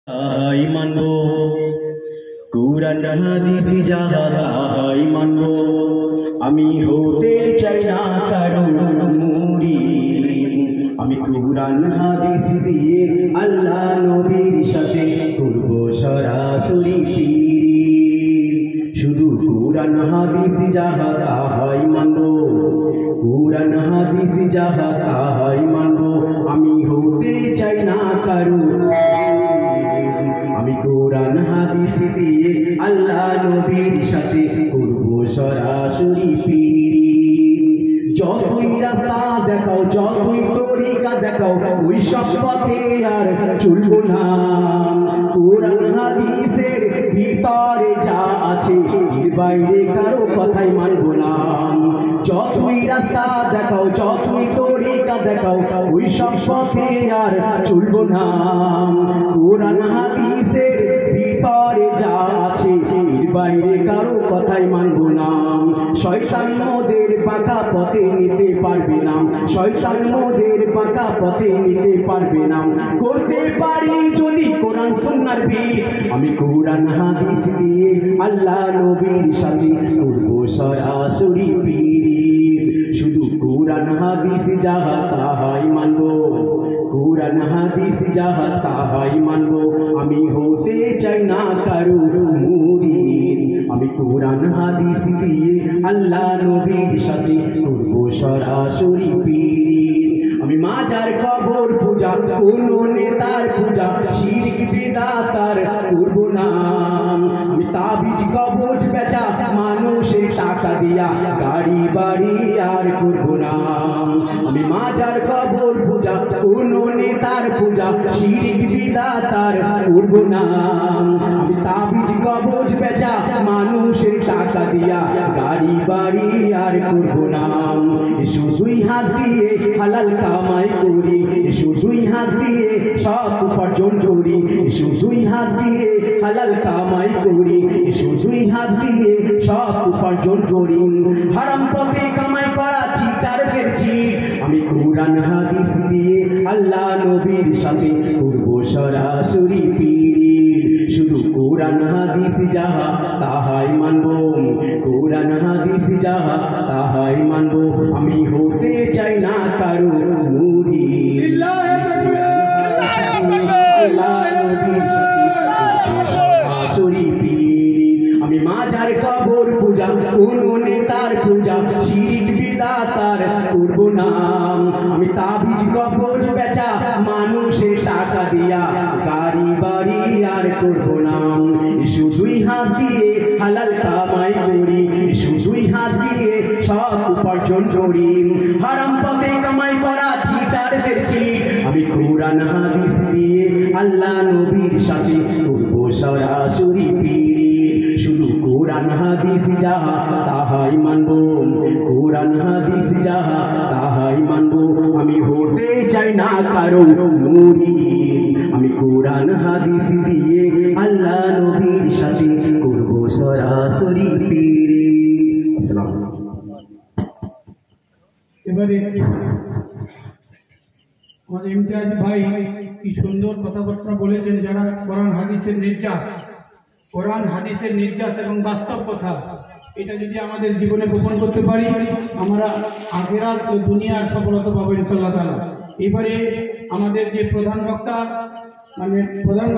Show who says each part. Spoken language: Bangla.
Speaker 1: মানবো কুরআন হাদিস যাহা তাহাই মানবো। আমি হতে চাই না কারো মুরিদ, আমি কুরআন হাদিস দিয়ে আল্লাহ নবীর সাথে করব সরাসরি পীর। শুধু কুরআন হাদিস যাহা তাহাই মানবো, কুরআন হাদিস যাহা তাহাই মানবো। আমি হতে চাই না কারো, আমি কুরআন হাদিস দিয়ে আল্লাহ নবীর সাথে করব সরাসরি পীর। যতই রাস্তা দেখাও, যতই তরিকা দেখাও, ওই সব পথে আর চলবো না। কুরআন হাদিসের ভিতরে যা আছে এর বাইরে কারো কথাই মানবো না। যতই রাস্তা দেখাও, যতই তরিকা দেখাও, ওই সব পথে আর চলবো না। কুরআন হাদিসের ভিতরে যা আছে এর বাইরে কারো কথাই মানবো না। শয়তান মোদের বাঁকা পথে নিতে পারবে না, শয়তান মোদের বাঁকা পথে নিতে পারবে না। করতে পারি যদি কোরআন সুন্নাহর ভিড়, আমি কুরআন হাদিস দিয়ে আল্লাহ নবীর সাথে করব সরাসরি পীর। শুধু কুরআন হাদিস যাহা তাহাই মানবো, কুরআন হাদিস যাহা তাহাই মানবো। আমি হতে চাই না কারো মুরিদ, আমি কুরআন হাদিস দিয়ে আল্লাহ নবীর সাথে করব সরাসরি পীর। আমি মাজার কবর পূজা, কোন নেতার পূজা, শিরক বিদআতার করব না। আমি তাবিজ কবজ বেচা, মানুষের টাকা দিয়া গাড়ি বাড়ি আর করব না। আমি মাজার কবর পূজা, কোন নেতার পূজা, শিরক বিদআতার করব না। আমি তাবিজ কবজ বেচা, মানুষের টাকা দিয়া গাড়ি বাড়ি আর করব না। শুধুই হাত দিয়ে হালাল কামাই করি, শুধুই হাত দিয়ে সৎ উপার্জন করি, শুধুই হাত দিয়ে হালাল কামাই করি, শুধুই হাত দিয়ে সৎ উপার্জন করি। হারাম পথে কামাই করা চিটারদের চিট, আমি কুরআন হাদিস দিয়ে আল্লাহ নবীর সাথে করব সরাসরি পীর। শুধু কুরআন হাদিস যাহা তাহাই মানবো, কুরআন হাদিস যাহা তাহাই মানবো। আমি হতে চাই না কারো মুরিদ, আল্লাহ নবীর সাথে করব সরাসরি পীর। আমি মাজার কবর পূজা, কোন নেতার পূজা, শিরক বিদআতার করব না। আমি তাবিজ কবজ বেচা, মানুষের টাকা দিয়া গাড়ি বাড়ি আর করব না। শুধুই হাত দিয়ে হালাল কামাই করি, শুধুই হাত দিয়ে সৎ উপার্জন করি। হারাম পথে কামাই করা চিটারদের চিট, আমি কুরআন হাদিস দিয়ে আল্লাহ নবীর সাথে করব সরাসরি পীর। শুধু কুরআন হাদিস যাহা তাহাই মানবো, কুরআন হাদিস যাহা তাহাই মানবো। আমি হতে চাই না কারো মুরিদ, আমি কুরআন হাদিস দিয়ে আল্লাহ নবীর সাথে করব সরাসরি পীর। আসসালামু আলাইকুম।
Speaker 2: এবারে আমাদের ইমতিয়াজ ভাই কি সুন্দর কথাবার্তা বলেছেন, যারা কোরআন হাদিসের নির্যাস, কোরআন হাদিসের নির্যাস এবং বাস্তব কথা, এটা যদি আমাদের জীবনে গোপন করতে পারি, আমরা আখিরাত ও দুনিয়ার সফলতা পাবো ইনশাআল্লাহ তাআলা। এবারে আমাদের যে প্রধান বক্তা, মানে প্রধান